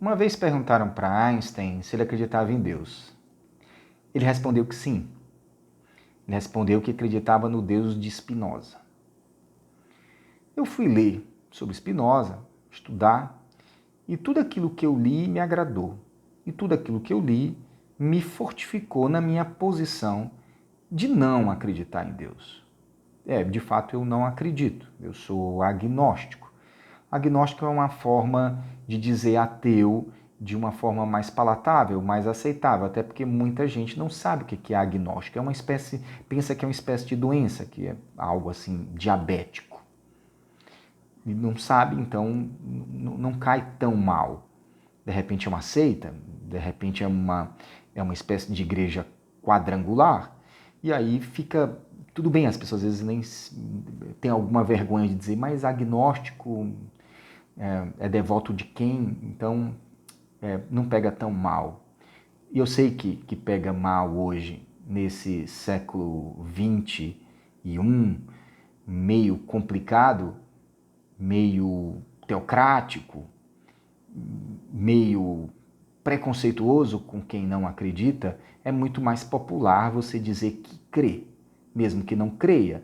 Uma vez perguntaram para Einstein se ele acreditava em Deus. Ele respondeu que sim. Ele respondeu que acreditava no Deus de Spinoza. Eu fui ler sobre Spinoza, estudar, e tudo aquilo que eu li me agradou. E tudo aquilo que eu li me fortificou na minha posição de não acreditar em Deus. De fato, eu não acredito. Eu sou agnóstico. Agnóstico é uma forma de dizer ateu de uma forma mais palatável, mais aceitável, até porque muita gente não sabe o que é agnóstico. É uma espécie, pensa que é uma espécie de doença, que é algo assim, diabético. E não sabe, então não cai tão mal. De repente é uma seita, de repente é uma espécie de igreja quadrangular, e aí fica tudo bem, as pessoas às vezes nem têm alguma vergonha de dizer, mas agnóstico é devoto de quem? Então não pega tão mal. E eu sei que pega mal hoje, nesse século XXI, meio complicado, meio teocrático, meio preconceituoso com quem não acredita, é muito mais popular você dizer que crê, mesmo que não creia.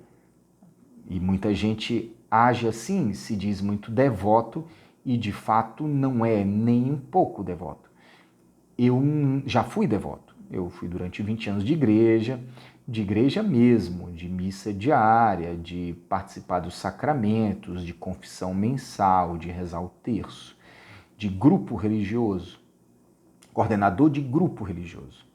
E muita gente age assim, se diz muito devoto e de fato não é nem um pouco devoto. Eu já fui devoto. Eu fui durante 20 anos de igreja mesmo, de missa diária, de participar dos sacramentos, de confissão mensal, de rezar o terço, de grupo religioso, coordenador de grupo religioso.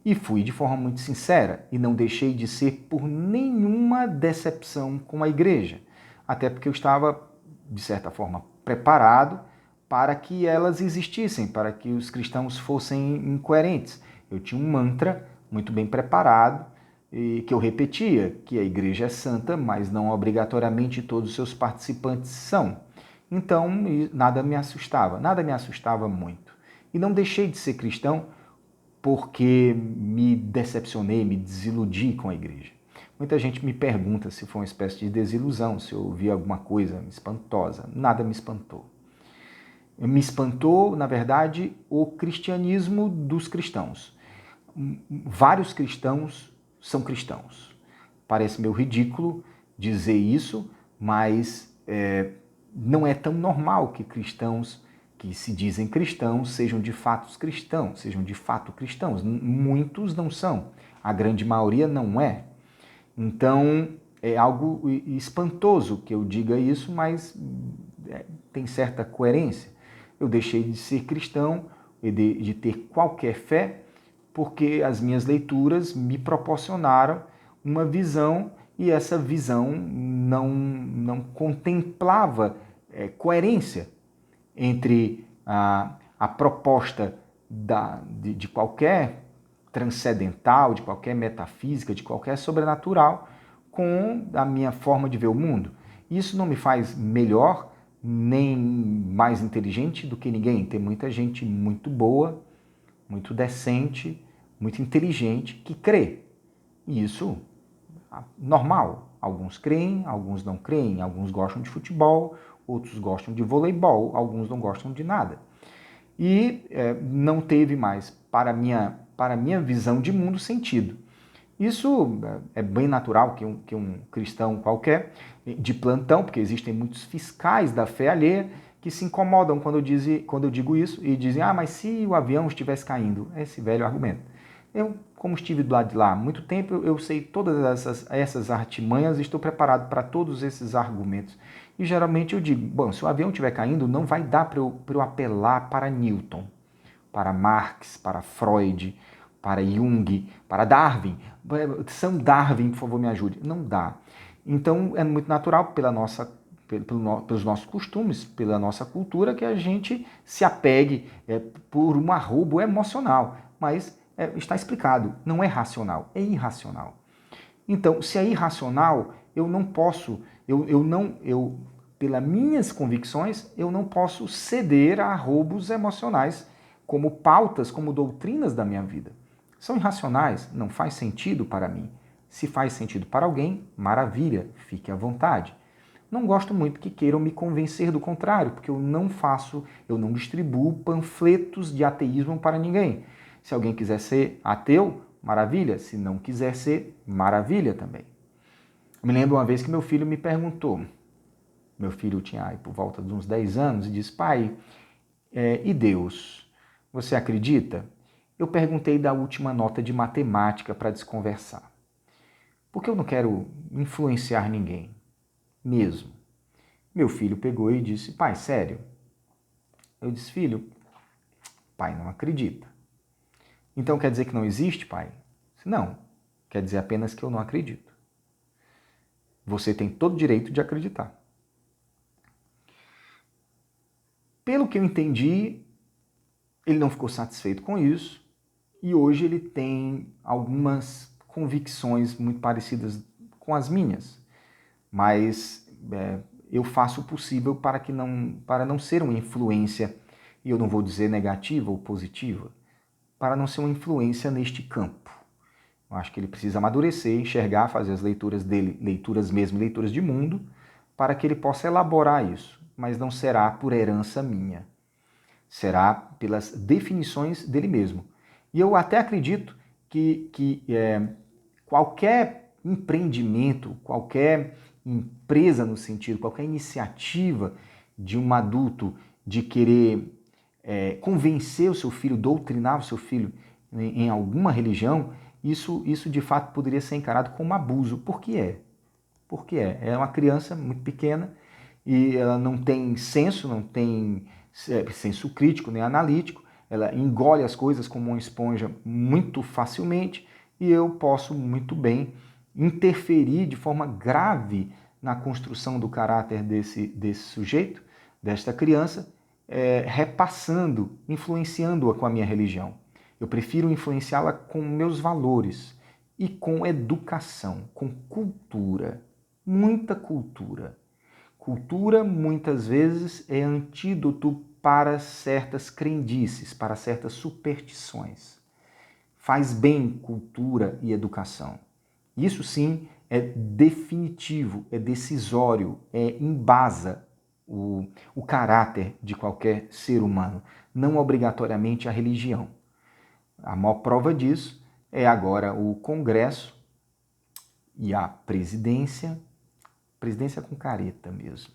E fui de forma muito sincera e não deixei de ser por nenhuma decepção com a igreja, até porque eu estava, de certa forma, preparado para que elas existissem, para que os cristãos fossem incoerentes. Eu tinha um mantra muito bem preparado e que eu repetia, que a igreja é santa, mas não obrigatoriamente todos os seus participantes são. Então, nada me assustava muito. E não deixei de ser cristão porque me decepcionei, me desiludi com a igreja. Muita gente me pergunta se foi uma espécie de desilusão, se eu ouvi alguma coisa espantosa. Nada me espantou. Me espantou, na verdade, o cristianismo dos cristãos. Vários cristãos são cristãos. Parece meio ridículo dizer isso, mas não é tão normal que cristãos que se dizem cristãos sejam de fato cristãos. Muitos não são, a grande maioria não é. Então, é algo espantoso que eu diga isso, mas tem certa coerência. Eu deixei de ser cristão, de ter qualquer fé, porque as minhas leituras me proporcionaram uma visão e essa visão não contemplava coerência entre a proposta de qualquer transcendental, de qualquer metafísica, de qualquer sobrenatural, com a minha forma de ver o mundo. Isso não me faz melhor, nem mais inteligente do que ninguém. Tem muita gente muito boa, muito decente, muito inteligente que crê. E isso normal. Alguns creem, alguns não creem, alguns gostam de futebol, outros gostam de voleibol, alguns não gostam de nada. E não teve mais, para a minha visão de mundo, sentido. Isso é bem natural que um cristão qualquer, de plantão, porque existem muitos fiscais da fé alheia, que se incomodam quando eu digo isso e dizem, mas se o avião estivesse caindo? Esse velho argumento. Eu, como estive do lado de lá há muito tempo, eu sei todas essas artimanhas e estou preparado para todos esses argumentos. E geralmente eu digo, bom, se o avião estiver caindo, não vai dar para eu apelar para Newton, para Marx, para Freud, para Jung, para Darwin. São Darwin, por favor, me ajude. Não dá. Então é muito natural pelos nossos costumes, pela nossa cultura, que a gente se apegue por um arrobo emocional. Mas está explicado, não é racional, é irracional. Então, se é irracional, eu não posso, pelas minhas convicções, eu não posso ceder a arrobos emocionais como pautas, como doutrinas da minha vida. São irracionais, não faz sentido para mim. Se faz sentido para alguém, maravilha, fique à vontade. Não gosto muito que queiram me convencer do contrário, porque eu não distribuo panfletos de ateísmo para ninguém. Se alguém quiser ser ateu, maravilha. Se não quiser ser, maravilha também. Eu me lembro uma vez que meu filho me perguntou, meu filho tinha aí por volta de uns 10 anos, e disse, pai, e Deus? Você acredita? Eu perguntei da última nota de matemática para desconversar. Porque eu não quero influenciar ninguém, mesmo. Meu filho pegou e disse, pai, sério? Eu disse, filho, pai não acredita. Então quer dizer que não existe, pai? Disse, não, quer dizer apenas que eu não acredito. Você tem todo o direito de acreditar. Pelo que eu entendi, ele não ficou satisfeito com isso e hoje ele tem algumas convicções muito parecidas com as minhas, mas eu faço o possível para não ser uma influência, e eu não vou dizer negativa ou positiva, para não ser uma influência neste campo. Eu acho que ele precisa amadurecer, enxergar, fazer as leituras dele, leituras de mundo, para que ele possa elaborar isso, mas não será por herança minha. Será pelas definições dele mesmo. E eu até acredito que qualquer empreendimento, qualquer empresa no sentido, qualquer iniciativa de um adulto de querer convencer o seu filho, doutrinar o seu filho em alguma religião, isso de fato poderia ser encarado como abuso. Por que é? Porque é uma criança muito pequena e ela não tem senso, não tem senso crítico nem analítico, ela engole as coisas como uma esponja muito facilmente e eu posso muito bem interferir de forma grave na construção do caráter desse sujeito, desta criança, repassando, influenciando-a com a minha religião. Eu prefiro influenciá-la com meus valores e com educação, com cultura, muita cultura. Cultura, muitas vezes, é antídoto para certas crendices, para certas superstições. Faz bem cultura e educação. Isso sim é definitivo, é decisório, embasa o caráter de qualquer ser humano, não obrigatoriamente a religião. A maior prova disso é agora o Congresso e a presidência com careta mesmo,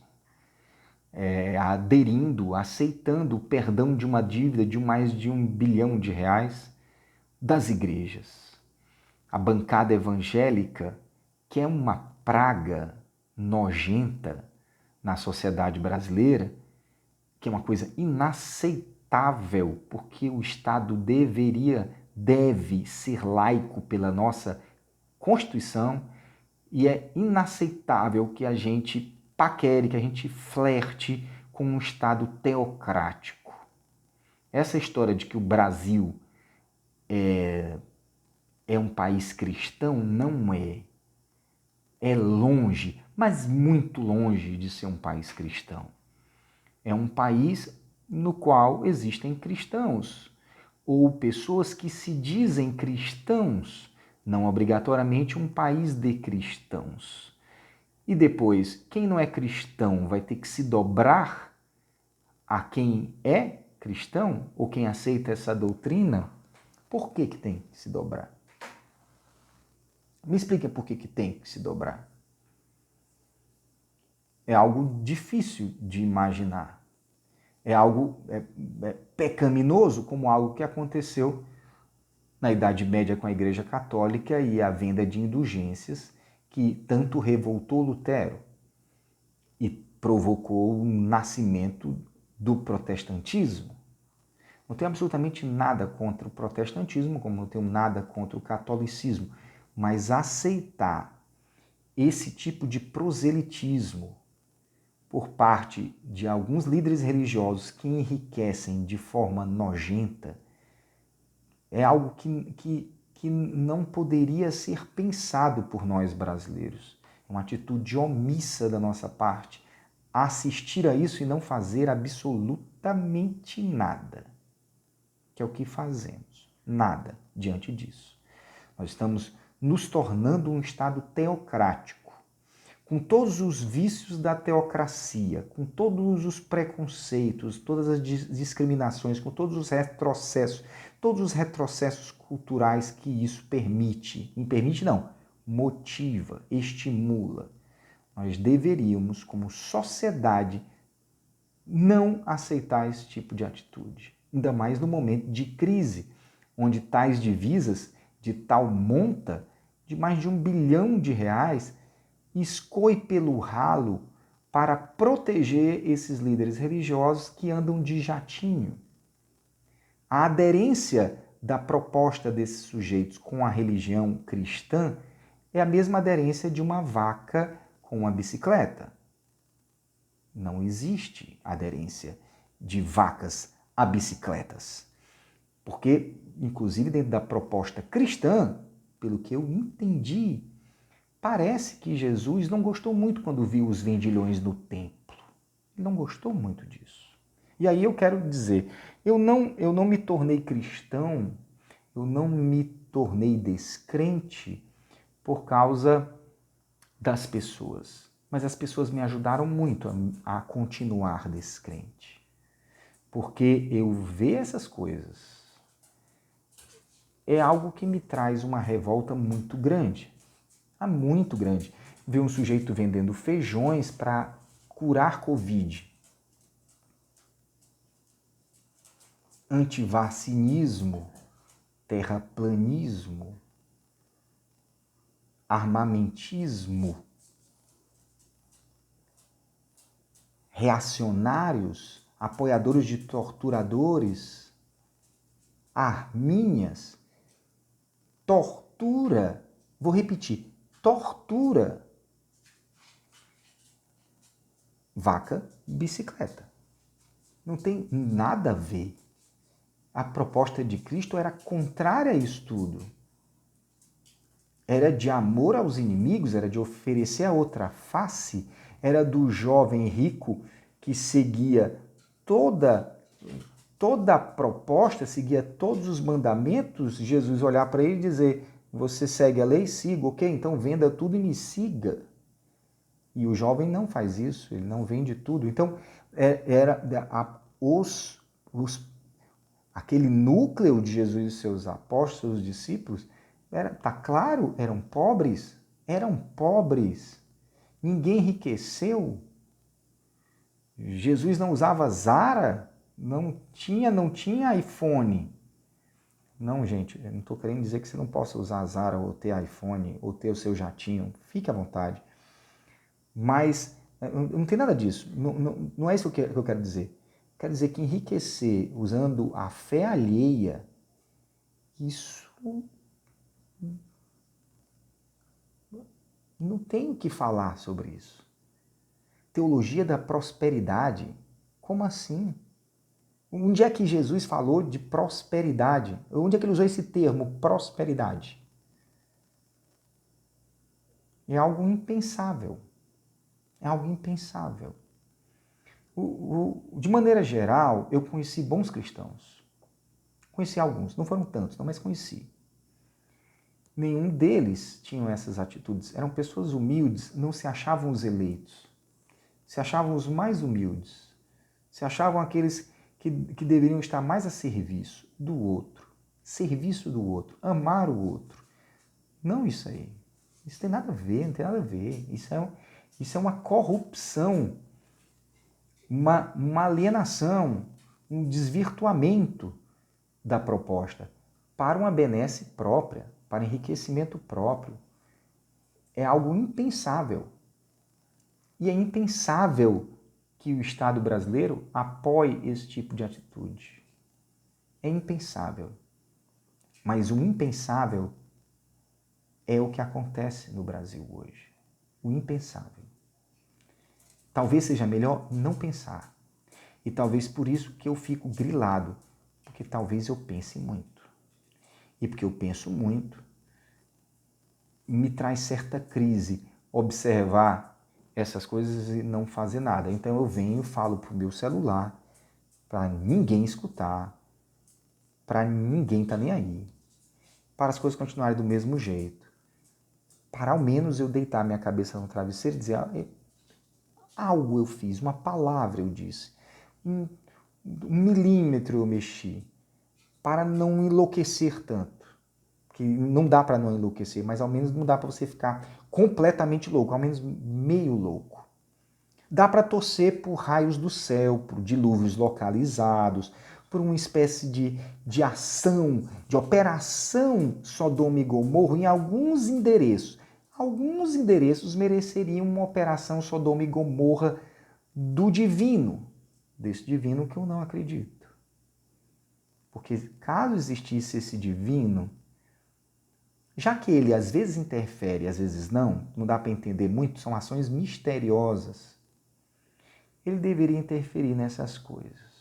aderindo, aceitando o perdão de uma dívida de mais de R$1 bilhão das igrejas. A bancada evangélica, que é uma praga nojenta na sociedade brasileira, que é uma coisa inaceitável, porque o Estado deve ser laico pela nossa Constituição, e é inaceitável que a gente paquere, que a gente flerte com um Estado teocrático. Essa história de que o Brasil é um país cristão, não é. É longe, mas muito longe de ser um país cristão. É um país no qual existem cristãos, ou pessoas que se dizem cristãos, não obrigatoriamente um país de cristãos. E depois, quem não é cristão vai ter que se dobrar a quem é cristão, ou quem aceita essa doutrina? Por que tem que se dobrar? Me explica por que tem que se dobrar. É algo difícil de imaginar. É algo pecaminoso, como algo que aconteceu na Idade Média com a Igreja Católica e a venda de indulgências, que tanto revoltou Lutero e provocou o nascimento do protestantismo. Não tenho absolutamente nada contra o protestantismo, como não tenho nada contra o catolicismo, mas aceitar esse tipo de proselitismo por parte de alguns líderes religiosos que enriquecem de forma nojenta é algo que não poderia ser pensado por nós brasileiros. É uma atitude omissa da nossa parte assistir a isso e não fazer absolutamente nada, que é o que fazemos. Nada diante disso. Nós estamos nos tornando um Estado teocrático, com todos os vícios da teocracia, com todos os preconceitos, todas as discriminações, com todos os retrocessos culturais que isso permite. Não permite, não, motiva, estimula. Nós deveríamos, como sociedade, não aceitar esse tipo de atitude, ainda mais no momento de crise, onde tais divisas de tal monta, de mais de R$ 1 bilhão, escoe pelo ralo para proteger esses líderes religiosos que andam de jatinho. A aderência da proposta desses sujeitos com a religião cristã é a mesma aderência de uma vaca com uma bicicleta. Não existe aderência de vacas a bicicletas. Porque, inclusive, dentro da proposta cristã, pelo que eu entendi, parece que Jesus não gostou muito quando viu os vendilhões no templo. Ele não gostou muito disso. E aí eu quero dizer, eu não me tornei cristão, eu não me tornei descrente por causa das pessoas. Mas as pessoas me ajudaram muito a continuar descrente. Porque eu ver essas coisas é algo que me traz uma revolta muito grande. Muito grande. Ver um sujeito vendendo feijões para curar Covid. Antivacinismo, terraplanismo, armamentismo, reacionários, apoiadores de torturadores, arminhas, tortura. Vou repetir. Tortura. Vaca, bicicleta. Não tem nada a ver. A proposta de Cristo era contrária a isso tudo. Era de amor aos inimigos, era de oferecer a outra face, era do jovem rico que seguia toda a proposta, seguia todos os mandamentos, Jesus olhar para ele e dizer: você segue a lei? Siga, ok? Então venda tudo e me siga. E o jovem não faz isso, ele não vende tudo. Então, aquele núcleo de Jesus e seus apóstolos, seus discípulos, tá claro, eram pobres. Ninguém enriqueceu. Jesus não usava Zara, não tinha iPhone. Não, gente, eu não estou querendo dizer que você não possa usar Zara ou ter iPhone ou ter o seu jatinho. Fique à vontade. Mas não tem nada disso. Não é isso que eu quero dizer. Quero dizer que enriquecer usando a fé alheia, isso não tem o que falar sobre isso. Teologia da prosperidade, como assim? Onde é que Jesus falou de prosperidade? Onde é que ele usou esse termo, prosperidade? É algo impensável. É algo impensável. De maneira geral, eu conheci bons cristãos. Conheci alguns, não foram tantos, não, mas conheci. Nenhum deles tinham essas atitudes. Eram pessoas humildes, não se achavam os eleitos. Se achavam os mais humildes. Se achavam aqueles que deveriam estar mais a serviço do outro. Serviço do outro. Amar o outro. Não isso aí. Isso tem nada a ver, não tem nada a ver. Isso é uma corrupção, uma alienação, um desvirtuamento da proposta para uma benesse própria, para enriquecimento próprio. É algo impensável. E é impensável que o Estado brasileiro apoie esse tipo de atitude. É impensável. Mas o impensável é o que acontece no Brasil hoje. O impensável. Talvez seja melhor não pensar. E talvez por isso que eu fico grilado, porque talvez eu pense muito. E porque eu penso muito, me traz certa crise observar essas coisas e não fazer nada. Então eu venho e falo pro meu celular, para ninguém escutar, para ninguém estar nem aí, para as coisas continuarem do mesmo jeito. para ao menos eu deitar minha cabeça no travesseiro e dizer, algo eu fiz, uma palavra eu disse, um milímetro eu mexi, para não enlouquecer tanto. Que não dá para não enlouquecer, mas ao menos não dá para você ficar completamente louco, ao menos meio louco. Dá para torcer por raios do céu, por dilúvios localizados, por uma espécie de ação, de operação Sodoma e Gomorra em alguns endereços. Alguns endereços mereceriam uma operação Sodoma e Gomorra do divino, desse divino que eu não acredito. Porque caso existisse esse divino, já que ele às vezes interfere, às vezes não dá para entender muito, são ações misteriosas, ele deveria interferir nessas coisas.